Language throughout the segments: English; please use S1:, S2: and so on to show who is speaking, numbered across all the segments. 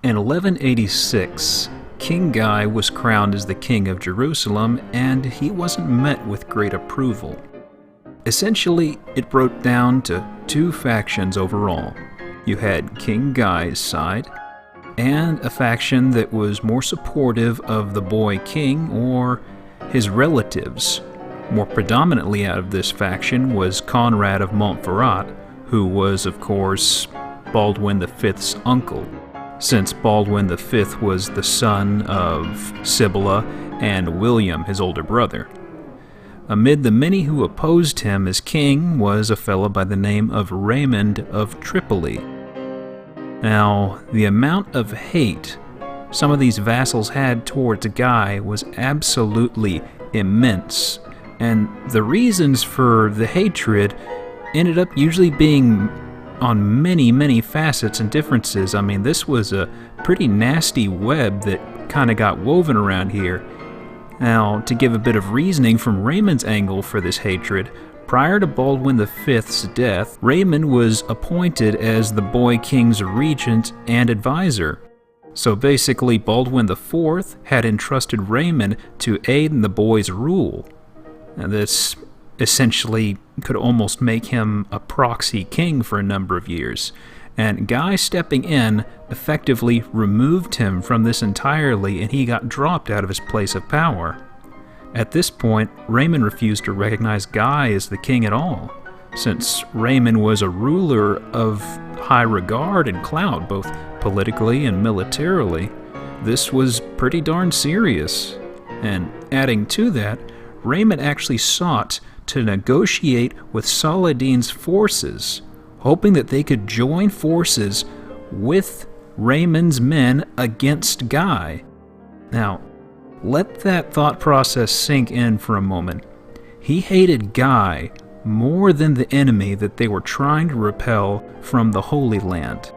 S1: In 1186, King Guy was crowned as the King of Jerusalem, and he wasn't met with great approval. Essentially, it broke down to two factions overall. You had King Guy's side, and a faction that was more supportive of the boy king or his relatives. More predominantly out of this faction was Conrad of Montferrat, who was, of course, Baldwin V's uncle, since Baldwin V was the son of Sibylla and William, his older brother. Amid the many who opposed him as king was a fellow by the name of Raymond of Tripoli. Now, the amount of hate some of these vassals had towards Guy was absolutely immense, and the reasons for the hatred ended up usually being on many facets and differences. I mean, this was a pretty nasty web that kind of got woven around here. Now, to give a bit of reasoning from Raymond's angle for this hatred, prior to Baldwin V's death, Raymond was appointed as the boy king's regent and advisor. So basically, Baldwin IV had entrusted Raymond to aid in the boy's rule. Now, this essentially could almost make him a proxy king for a number of years, and Guy stepping in effectively removed him from this entirely, and he got dropped out of his place of power. At this point, Raymond refused to recognize Guy as the king at all, since Raymond was a ruler of high regard and clout, both politically and militarily. This was pretty darn serious. And adding to that, Raymond actually sought to negotiate with Saladin's forces, hoping that they could join forces with Raymond's men against Guy. Now, let that thought process sink in for a moment. He hated Guy more than the enemy that they were trying to repel from the Holy Land.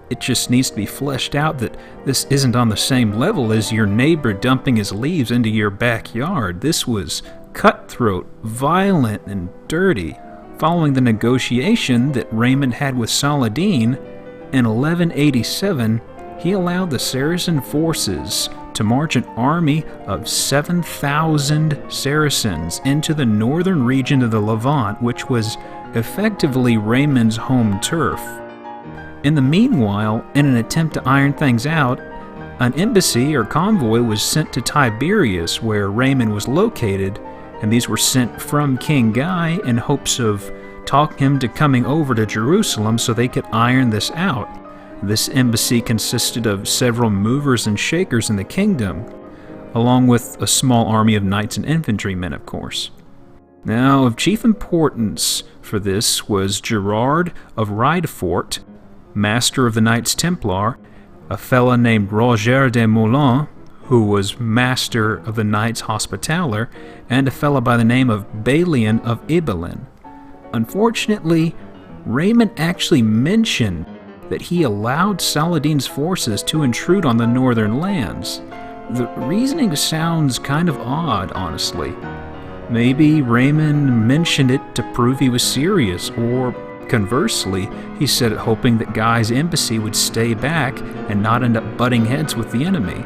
S1: It just needs to be fleshed out that this isn't on the same level as your neighbor dumping his leaves into your backyard. This was cutthroat, violent, and dirty. Following the negotiation that Raymond had with Saladin, in 1187, he allowed the Saracen forces to march an army of 7,000 Saracens into the northern region of the Levant, which was effectively Raymond's home turf. In the meanwhile, in an attempt to iron things out, an embassy or convoy was sent to Tiberias, where Raymond was located, and these were sent from King Guy in hopes of talking him to coming over to Jerusalem so they could iron this out. This embassy consisted of several movers and shakers in the kingdom, along with a small army of knights and infantrymen, of course. Now, of chief importance for this was Gerard of Ridefort, master of the Knights Templar, a fellow named Roger de Moulins, who was master of the Knights Hospitaller, and a fellow by the name of Balian of Ibelin. Unfortunately, Raymond actually mentioned that he allowed Saladin's forces to intrude on the northern lands. The reasoning sounds kind of odd, honestly. Maybe Raymond mentioned it to prove he was serious, or conversely, he said it hoping that Guy's embassy would stay back and not end up butting heads with the enemy.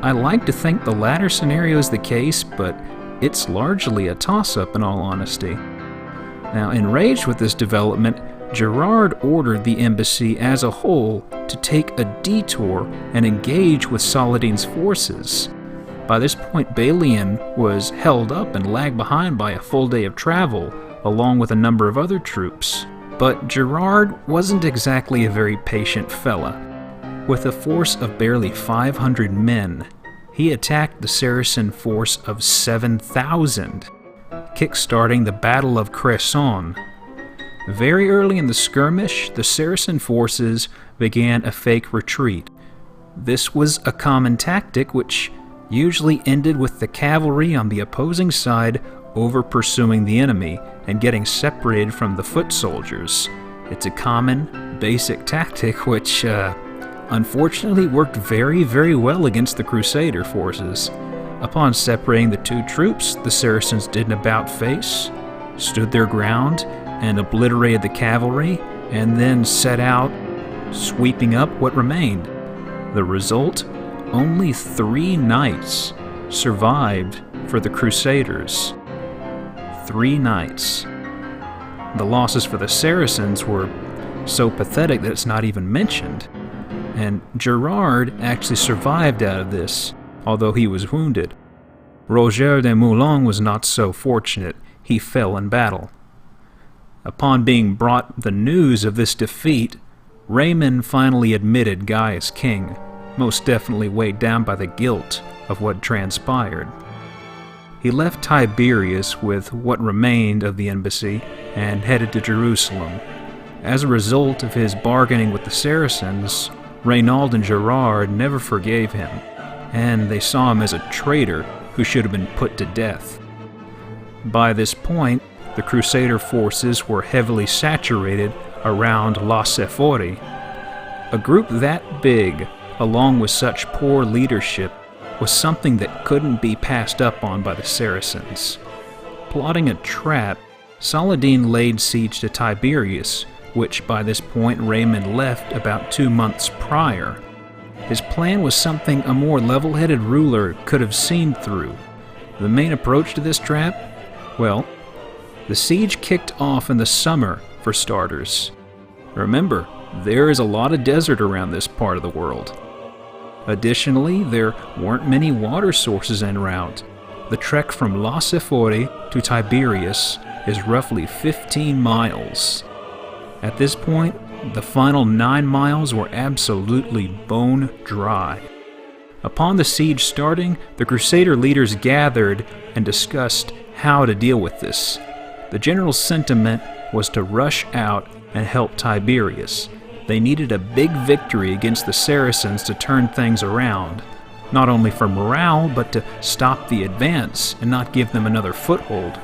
S1: I like to think the latter scenario is the case, but it's largely a toss-up in all honesty. Now, enraged with this development, Gerard ordered the embassy as a whole to take a detour and engage with Saladin's forces. By this point, Balian was held up and lagged behind by a full day of travel, along with a number of other troops. But Gerard wasn't exactly a very patient fella. With a force of barely 500 men, he attacked the Saracen force of 7,000, kickstarting the Battle of Cresson. Very early in the skirmish, the Saracen forces began a fake retreat. This was a common tactic which usually ended with the cavalry on the opposing side over-pursuing the enemy and getting separated from the foot soldiers. It's a common, basic tactic which, unfortunately worked very well against the Crusader forces. Upon separating the two troops, the Saracens did an about-face, stood their ground, and obliterated the cavalry, and then set out, sweeping up what remained. The result? Only 3 knights survived for the Crusaders. 3 knights. The losses for the Saracens were so pathetic that it's not even mentioned. And Gerard actually survived out of this, although he was wounded. Roger de Moulins was not so fortunate. He fell in battle. Upon being brought the news of this defeat, Raymond finally admitted Guy as king, most definitely weighed down by the guilt of what transpired. He left Tiberias with what remained of the embassy and headed to Jerusalem. As a result of his bargaining with the Saracens, Reynaud and Gerard never forgave him, and they saw him as a traitor who should have been put to death. By this point, the Crusader forces were heavily saturated around La Sefori. A group that big, along with such poor leadership, was something that couldn't be passed up on by the Saracens. Plotting a trap, Saladin laid siege to Tiberias, which by this point Raymond left about 2 months prior. His plan was something a more level-headed ruler could have seen through. The main approach to this trap? Well, the siege kicked off in the summer, for starters. Remember, there is a lot of desert around this part of the world. Additionally, there weren't many water sources en route. The trek from La Sefori to Tiberias is roughly 15 miles. At this point, the final 9 miles were absolutely bone dry. Upon the siege starting, the Crusader leaders gathered and discussed how to deal with this. The general sentiment was to rush out and help Tiberias. They needed a big victory against the Saracens to turn things around, not only for morale, but to stop the advance and not give them another foothold.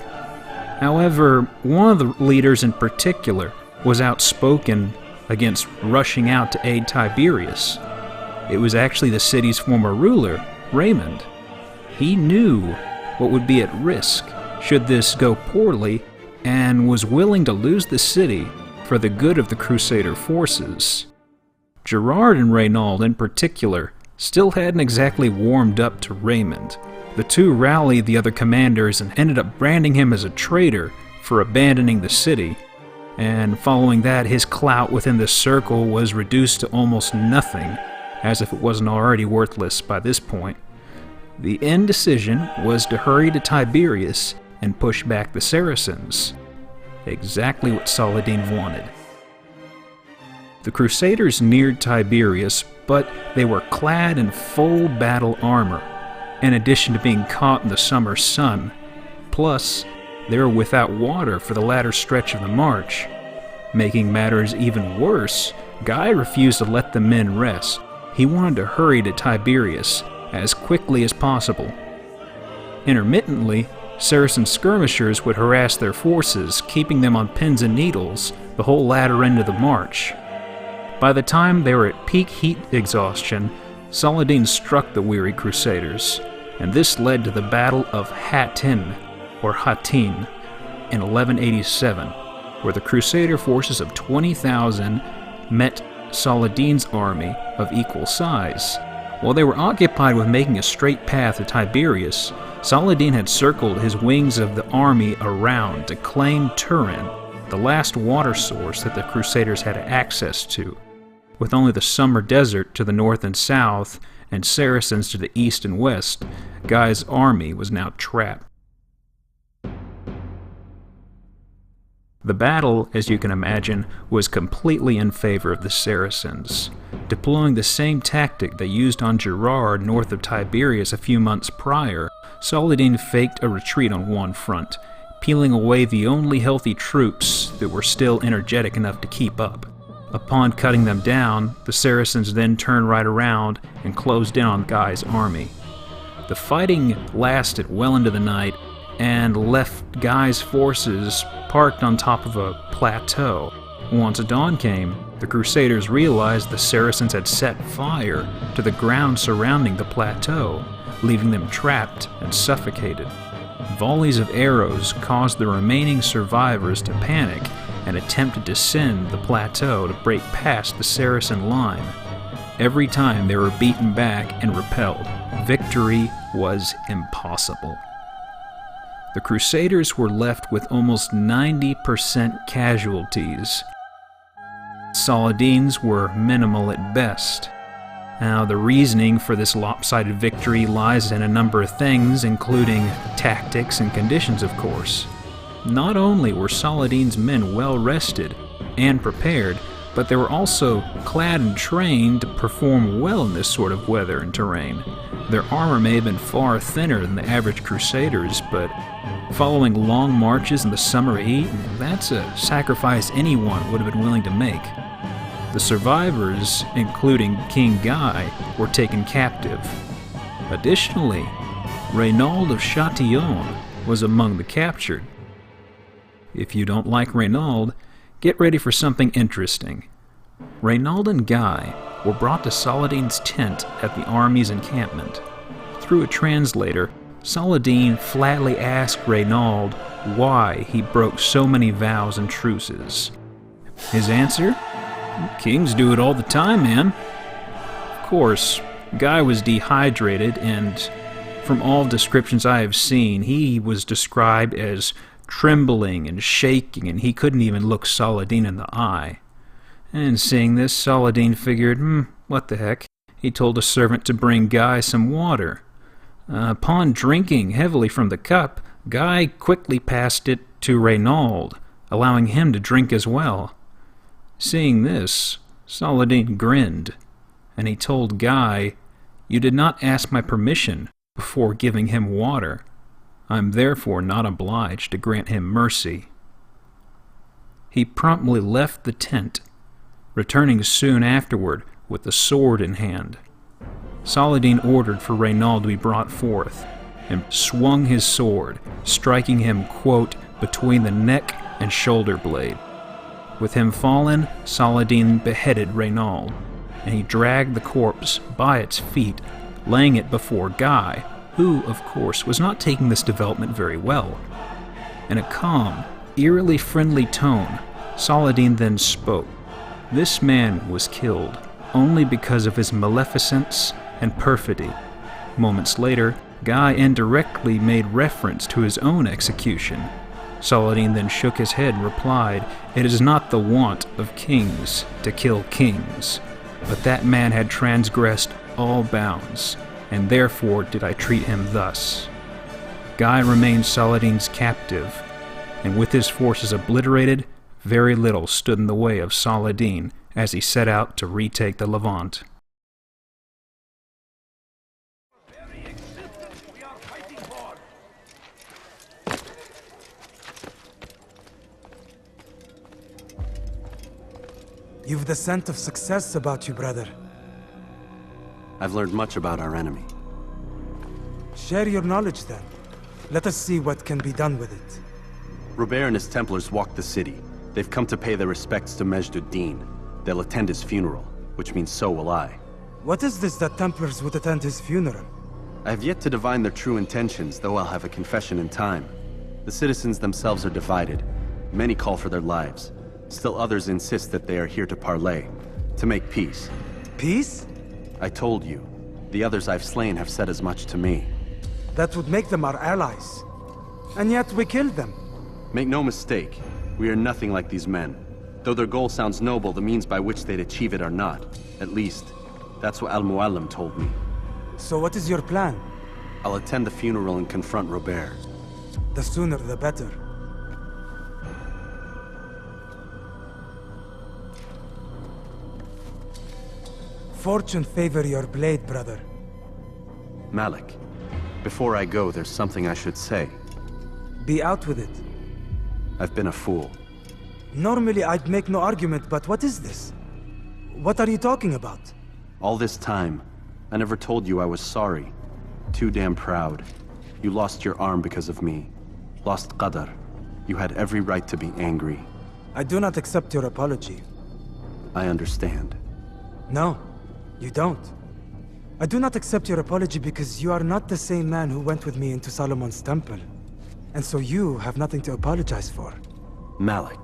S1: However, one of the leaders in particular was outspoken against rushing out to aid Tiberias. It was actually the city's former ruler, Raymond. He knew what would be at risk should this go poorly and was willing to lose the city for the good of the Crusader forces. Gerard and Reynaud in particular still hadn't exactly warmed up to Raymond. The two rallied the other commanders and ended up branding him as a traitor for abandoning the city. And following that, his clout within the circle was reduced to almost nothing, as if it wasn't already worthless by this point. The end decision was to hurry to Tiberias and push back the Saracens. Exactly what Saladin wanted. The Crusaders neared Tiberias, but they were clad in full battle armor, in addition to being caught in the summer sun. Plus, they were without water for the latter stretch of the march. Making matters even worse, Guy refused to let the men rest. He wanted to hurry to Tiberias as quickly as possible. Intermittently, Saracen skirmishers would harass their forces, keeping them on pins and needles the whole latter end of the march. By the time they were at peak heat exhaustion, Saladin struck the weary Crusaders, and this led to the Battle of Hattin, or Hattin, in 1187, where the Crusader forces of 20,000 met Saladin's army of equal size. While they were occupied with making a straight path to Tiberias, Saladin had circled his wings of the army around to claim Turin, the last water source that the Crusaders had access to. With only the summer desert to the north and south, and Saracens to the east and west, Guy's army was now trapped. The battle, as you can imagine, was completely in favor of the Saracens. Deploying the same tactic they used on Gerard north of Tiberias a few months prior, Saladin faked a retreat on one front, peeling away the only healthy troops that were still energetic enough to keep up. Upon cutting them down, the Saracens then turned right around and closed in on Guy's army. The fighting lasted well into the night and left Guy's forces parked on top of a plateau. Once dawn came, the Crusaders realized the Saracens had set fire to the ground surrounding the plateau, leaving them trapped and suffocated. Volleys of arrows caused the remaining survivors to panic and attempt to descend the plateau to break past the Saracen line. Every time they were beaten back and repelled, victory was impossible. The Crusaders were left with almost 90% casualties. Saladin's were minimal at best. Now, the reasoning for this lopsided victory lies in a number of things, including tactics and conditions, of course. Not only were Saladin's men well rested and prepared, but they were also clad and trained to perform well in this sort of weather and terrain. Their armor may have been far thinner than the average Crusaders, but following long marches in the summer heat, that's a sacrifice anyone would have been willing to make. The survivors, including King Guy, were taken captive. Additionally, Reynaud of Chatillon was among the captured. If you don't like Reynaud, get ready for something interesting. Reynaud and Guy were brought to Saladin's tent at the army's encampment. Through a translator, Saladin flatly asked Reynaud why he broke so many vows and truces. His answer? Kings do it all the time, man. Of course, Guy was dehydrated, and from all descriptions I have seen, he was described as trembling and shaking, and he couldn't even look Saladin in the eye. And seeing this, Saladin figured, what the heck? He told a servant to bring Guy some water. Upon drinking heavily from the cup, Guy quickly passed it to Reynaud, allowing him to drink as well. Seeing this, Saladin grinned, and he told Guy, "You did not ask my permission before giving him water. I am therefore not obliged to grant him mercy." He promptly left the tent, returning soon afterward with a sword in hand. Saladin ordered for Reynaud to be brought forth, and swung his sword, striking him, quote, between the neck and shoulder blade. With him fallen, Saladin beheaded Reynaud, and he dragged the corpse by its feet, laying it before Guy, who, of course, was not taking this development very well. In a calm, eerily friendly tone, Saladin then spoke. This man was killed only because of his maleficence and perfidy. Moments later, Guy indirectly made reference to his own execution. Saladin then shook his head and replied, "It is not the wont of kings to kill kings, but that man had transgressed all bounds, and therefore did I treat him thus." Guy remained Saladin's captive, and with his forces obliterated, very little stood in the way of Saladin as he set out to retake the Levant.
S2: You've the scent of success about you, brother.
S3: I've learned much about our enemy.
S2: Share your knowledge then. Let us see what can be done with it.
S3: Robert and his Templars walked the city. They've come to pay their respects to Majd ad-Din. They'll attend his funeral, which means so will I.
S2: What is this that Templars would attend his funeral?
S3: I have yet to divine their true intentions, though I'll have a confession in time. The citizens themselves are divided. Many call for their lives. Still others insist that they are here to parley, to make peace.
S2: Peace?
S3: I told you. The others I've slain have said as much to me.
S2: That would make them our allies. And yet we killed them.
S3: Make no mistake, we are nothing like these men. Though their goal sounds noble, the means by which they'd achieve it are not. At least, that's what Al-Mualim told me.
S2: So what is your plan?
S3: I'll attend the funeral and confront Robert.
S2: The sooner the better. Fortune favor your blade, brother.
S3: Malik, before I go, there's something I should say.
S2: Be out with it.
S3: I've been a fool.
S2: Normally I'd make no argument, but what is this? What are you talking about?
S3: All this time, I never told you I was sorry. Too damn proud. You lost your arm because of me. Lost Qadar. You had every right to be angry.
S2: I do not accept your apology.
S3: I understand.
S2: No, you don't. I do not accept your apology because you are not the same man who went with me into Solomon's temple. And so you have nothing to apologize for.
S3: Malik,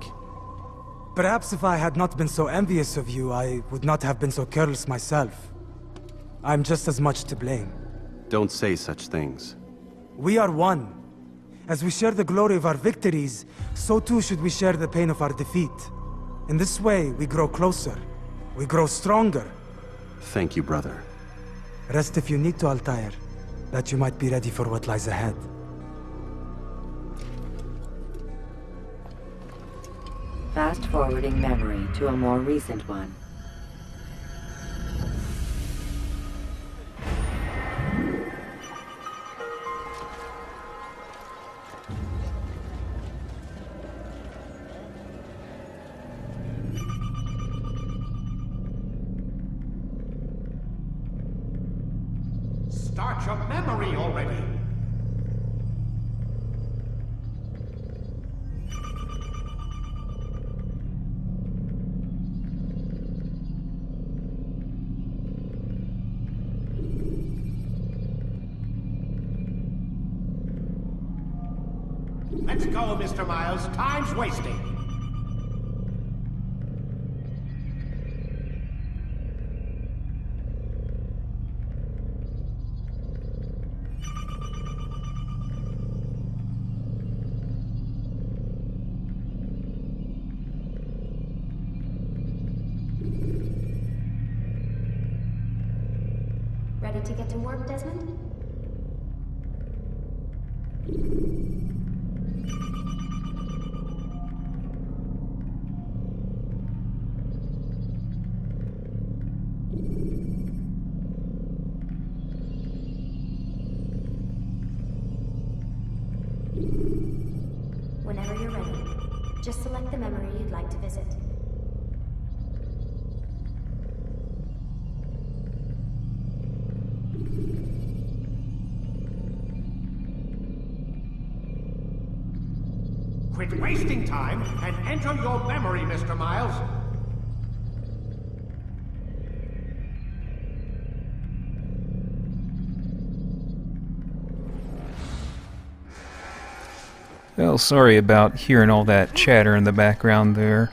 S2: Perhaps if I had not been so envious of you, I would not have been so careless myself. I'm just as much to blame.
S3: Don't say such things.
S2: We are one. As we share the glory of our victories, so too should we share the pain of our defeat. In this way, we grow closer. We grow stronger.
S3: Thank you, brother.
S2: Rest if you need to, Altair, that you might be ready for what lies ahead.
S4: Fast-forwarding memory to a more recent one.
S5: Start your memory already! Let's go, Mr. Miles. Time's wasting.
S6: Ready to get to work, Desmond? Whenever you're ready, just select the memory you'd like to visit.
S5: Quit wasting time and enter your memory, Mr. Miles.
S1: Well, sorry about hearing all that chatter in the background there.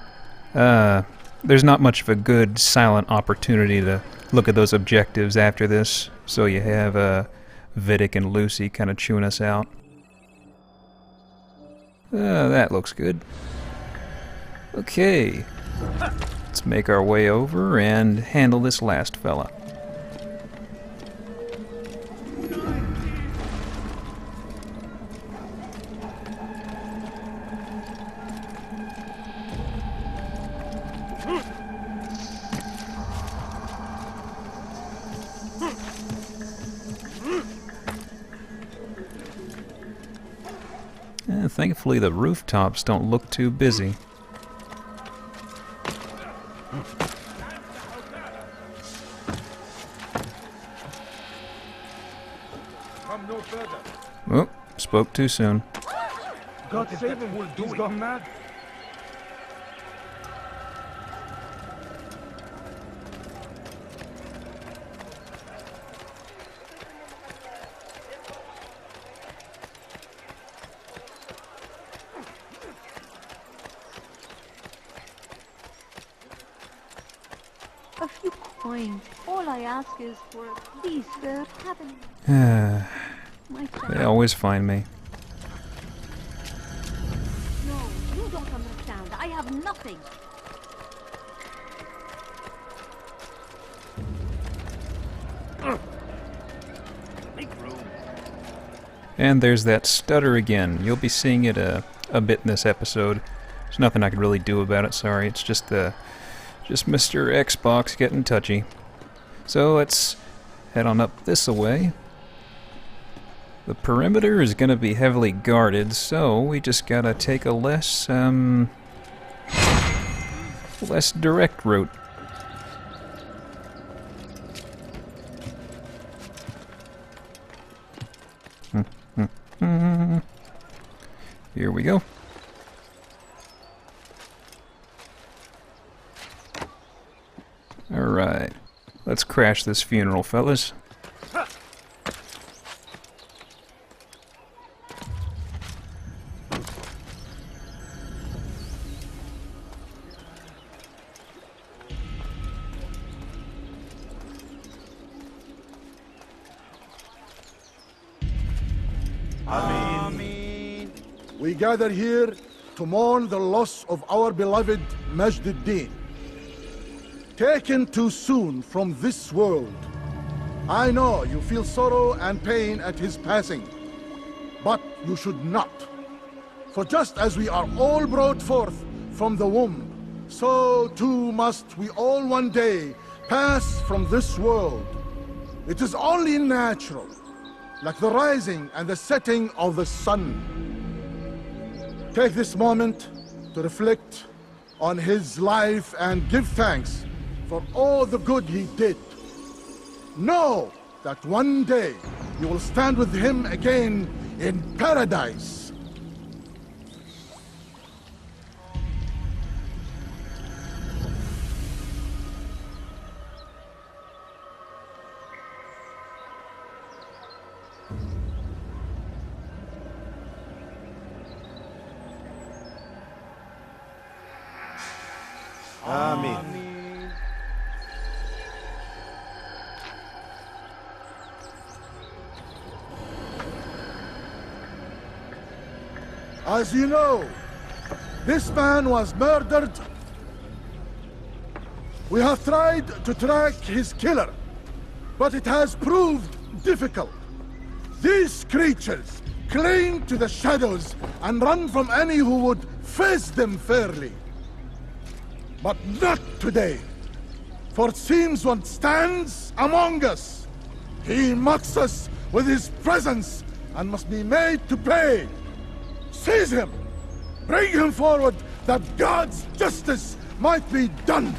S1: There's not much of a good silent opportunity to look at those objectives after this, so you have Vidic and Lucy kind of chewing us out. That looks good. Okay, let's make our way over and handle this last fella. Thankfully the rooftops don't look too busy. Oh, spoke too soon.
S2: God save him, he's gone mad.
S7: A few coins. All I ask is for a please, sir, having my
S1: They
S7: child.
S1: always find me.
S7: No, you don't understand. I have nothing.
S1: And there's that stutter again. You'll be seeing it a bit in this episode. There's nothing I can really do about it, sorry. It's just Mr. Xbox getting touchy. So let's head on up this way. The perimeter is going to be heavily guarded, so we just gotta take a less direct route. Here we go. Alright, let's crash this funeral, fellas.
S8: We gather here to mourn the loss of our beloved Majd-ud-Din. Taken too soon from this world. I know you feel sorrow and pain at his passing, but you should not. For just as we are all brought forth from the womb, so too must we all one day pass from this world. It is only natural, like the rising and the setting of the sun. Take this moment to reflect on his life and give thanks for all the good he did. Know that one day you will stand with him again in paradise.
S5: Amen.
S8: As you know, this man was murdered. We have tried to track his killer, but it has proved difficult. These creatures cling to the shadows and run from any who would face them fairly. But not today, for it seems one stands among us. He mocks us with his presence and must be made to pay. Seize him! Bring him forward that God's justice might be done!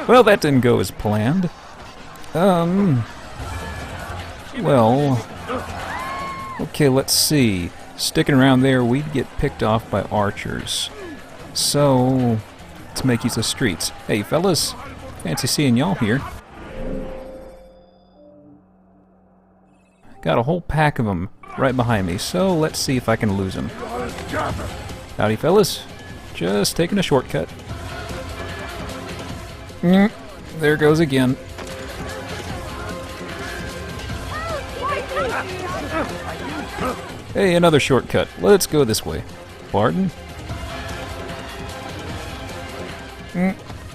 S1: Well, that didn't go as planned. Well... Okay, let's see. Sticking around there, we'd get picked off by archers. So, let's make use of streets. Hey, fellas. Fancy seeing y'all here. Got a whole pack of them right behind me, so let's see if I can lose them. Howdy, fellas. Just taking a shortcut. There goes again. Hey, another shortcut. Let's go this way. Pardon?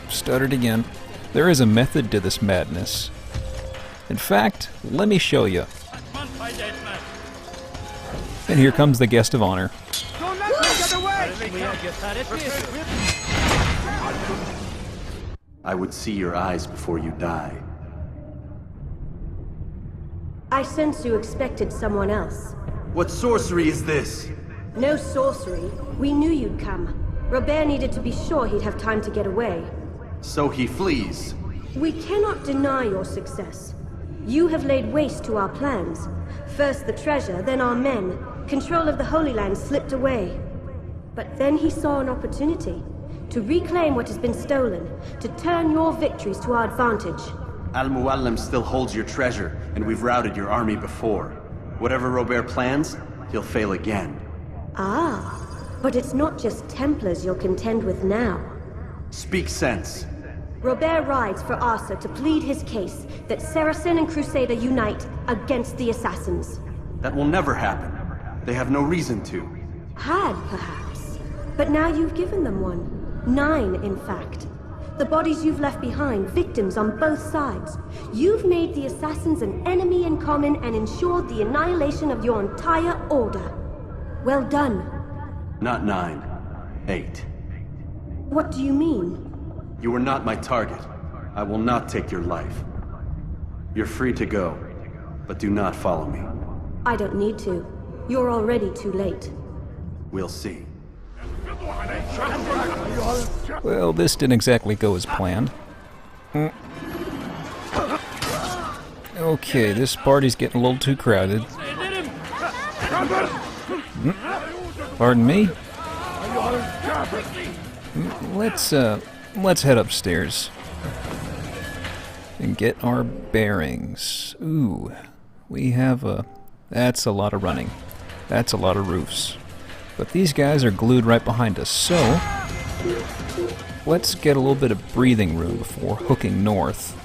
S1: Stuttered again. There is a method to this madness. In fact, let me show you. And here comes the guest of honor.
S3: I would see your eyes before you die.
S9: I sense you expected someone else.
S3: What sorcery is this?
S9: No sorcery. We knew you'd come. Robert needed to be sure he'd have time to get away.
S3: So he flees.
S9: We cannot deny your success. You have laid waste to our plans. First the treasure, then our men. Control of the Holy Land slipped away. But then he saw an opportunity to reclaim what has been stolen, to turn your victories to our advantage.
S3: Al-Mualim still holds your treasure, and we've routed your army before. Whatever Robert plans, he'll fail again.
S9: Ah, but it's not just Templars you'll contend with now.
S3: Speak sense.
S9: Robert rides for Asa to plead his case that Saracen and Crusader unite against the Assassins.
S3: That will never happen. They have no reason to.
S9: Had, perhaps. But now you've given them one. 9, in fact. The bodies you've left behind, victims on both sides. You've made the Assassins an enemy in common and ensured the annihilation of your entire order. Well done.
S3: Not 9. 8.
S9: What do you mean?
S3: You are not my target. I will not take your life. You're free to go, but do not follow me.
S9: I don't need to. You're already too late.
S3: We'll see.
S1: Well, this didn't exactly go as planned. Okay, this party's getting a little too crowded. Pardon me? Let's head upstairs and get our bearings. Ooh, we have that's a lot of running. That's a lot of roofs. But these guys are glued right behind us, so let's get a little bit of breathing room before hooking north.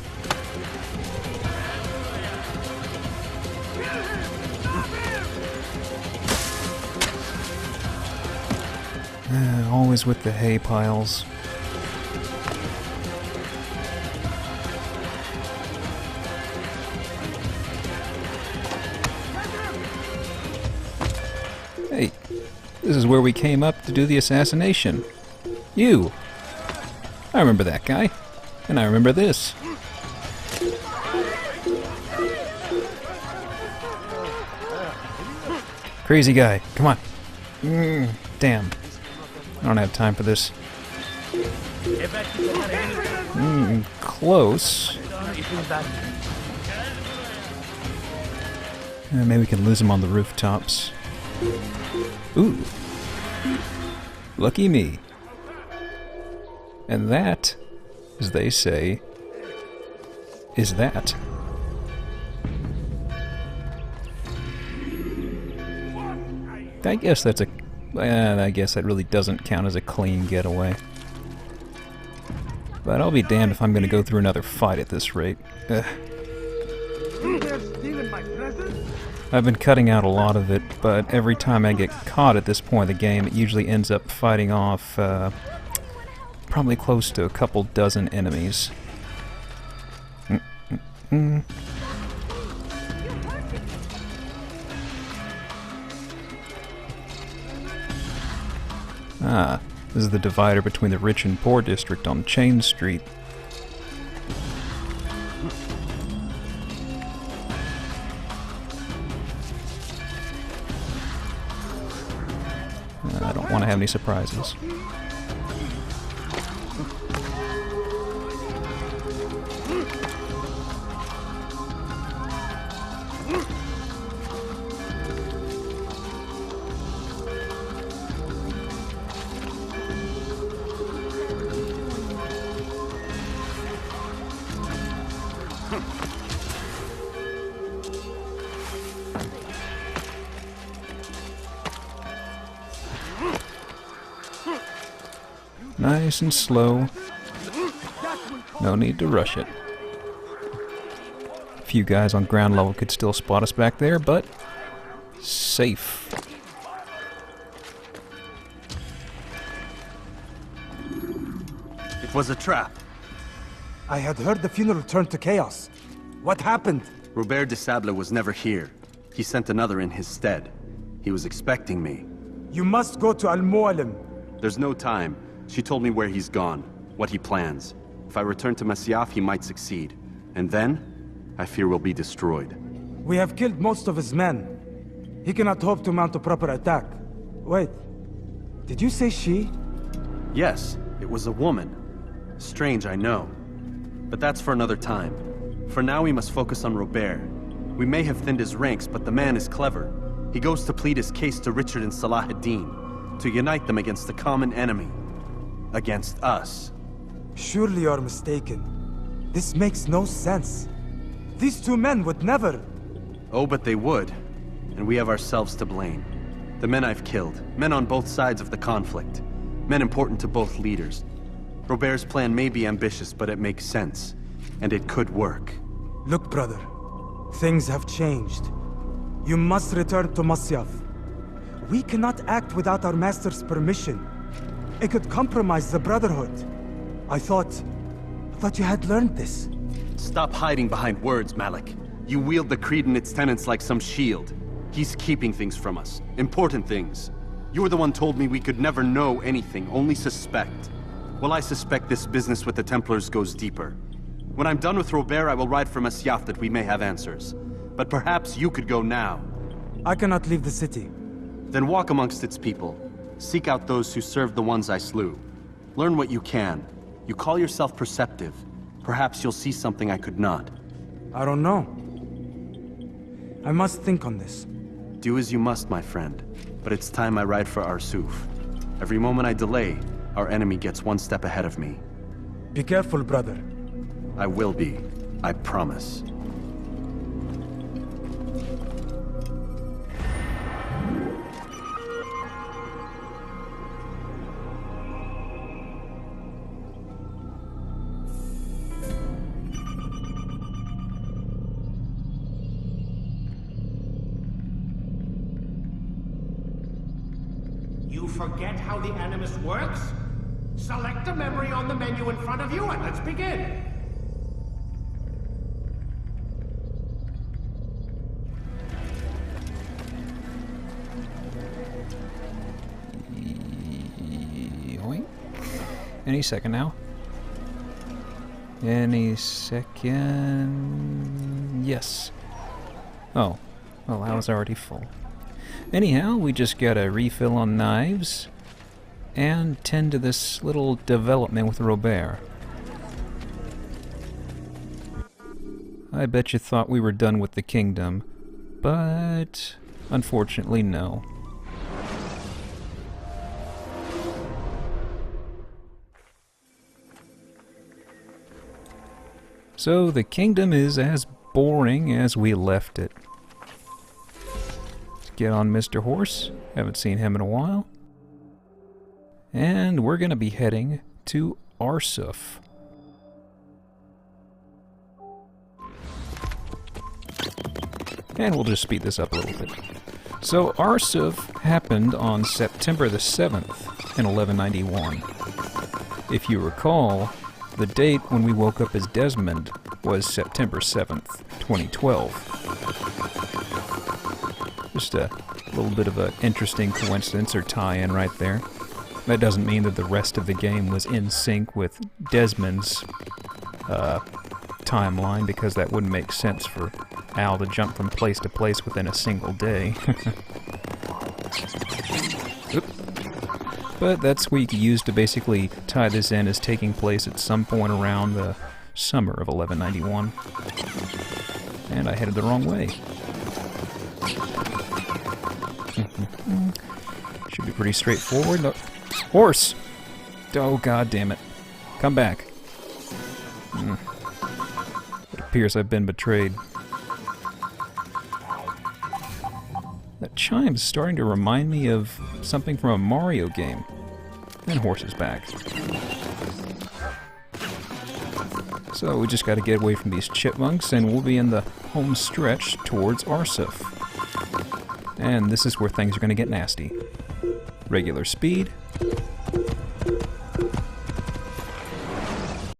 S1: Always with the hay piles. Hey, this is where we came up to do the assassination. You! I remember that guy. And I remember this. Crazy guy, come on. Damn. I don't have time for this. Close. Maybe we can lose him on the rooftops. Ooh. Lucky me. And that, as they say, is that. I guess that's a... I guess that really doesn't count as a clean getaway. But I'll be damned if I'm going to go through another fight at this rate. I've been cutting out a lot of it, but every time I get caught at this point in the game, it usually ends up fighting off probably close to a couple dozen enemies. Ah, this is the divider between the rich and poor district on Chain Street. I don't want to have any surprises. Nice and slow. No need to rush it. A few guys on ground level could still spot us back there, but safe.
S3: It was a trap.
S2: I had heard the funeral turned to chaos. What happened?
S3: Robert de Sable was never here. He sent another in his stead. He was expecting me.
S2: You must go to Al-Mualim.
S3: There's no time. She told me where he's gone, what he plans. If I return to Masyaf, he might succeed. And then, I fear we'll be destroyed.
S2: We have killed most of his men. He cannot hope to mount a proper attack. Wait, did you say she?
S3: Yes, it was a woman. Strange, I know. But that's for another time. For now, we must focus on Robert. We may have thinned his ranks, but the man is clever. He goes to plead his case to Richard and Salah ad-Din, to unite them against the common enemy. Against us.
S2: Surely you're mistaken. This makes no sense. These two men would never...
S3: Oh, but they would. And we have ourselves to blame. The men I've killed, men on both sides of the conflict. Men important to both leaders. Robert's plan may be ambitious, but it makes sense. And it could work.
S2: Look, brother. Things have changed. You must return to Masyaf. We cannot act without our master's permission. It could compromise the Brotherhood. I thought you had learned this.
S3: Stop hiding behind words, Malik. You wield the Creed and its tenets like some shield. He's keeping things from us. Important things. You were the one told me we could never know anything, only suspect. Well, I suspect this business with the Templars goes deeper. When I'm done with Robert, I will ride for Masyaf that we may have answers. But perhaps you could go now.
S2: I cannot leave the city.
S3: Then walk amongst its people. Seek out those who served the ones I slew. Learn what you can. You call yourself perceptive. Perhaps you'll see something I could not.
S2: I don't know. I must think on this.
S3: Do as you must, my friend. But it's time I ride for Arsuf. Every moment I delay, our enemy gets one step ahead of me.
S2: Be careful, brother.
S3: I will be. I promise.
S5: You to forget how the Animus works? Select a memory on the menu in front of you and let's begin.
S1: Yoink. Any second now. Any second... Yes. Oh. Well, that was already full. Anyhow, we just got a refill on knives and tend to this little development with Robert. I bet you thought we were done with the kingdom, but unfortunately no. So the kingdom is as boring as we left it. Let's get on Mr. Horse. Haven't seen him in a while. And we're going to be heading to Arsuf. And we'll just speed this up a little bit. So Arsuf happened on September the 7th in 1191. If you recall, the date when we woke up as Desmond was September 7th, 2012. Just a little bit of an interesting coincidence or tie-in right there. That doesn't mean that the rest of the game was in sync with Desmond's timeline, because that wouldn't make sense for Al to jump from place to place within a single day. Oop. But that's what you can use to basically tie this in as taking place at some point around the summer of 1191. And I headed the wrong way. Should be pretty straightforward. No. Horse! Oh, god damn it. Come back. It appears I've been betrayed. That chime's starting to remind me of something from a Mario game. And Horse is back. So we just gotta get away from these chipmunks and we'll be in the home stretch towards Arsuf. And this is where things are gonna get nasty. Regular speed,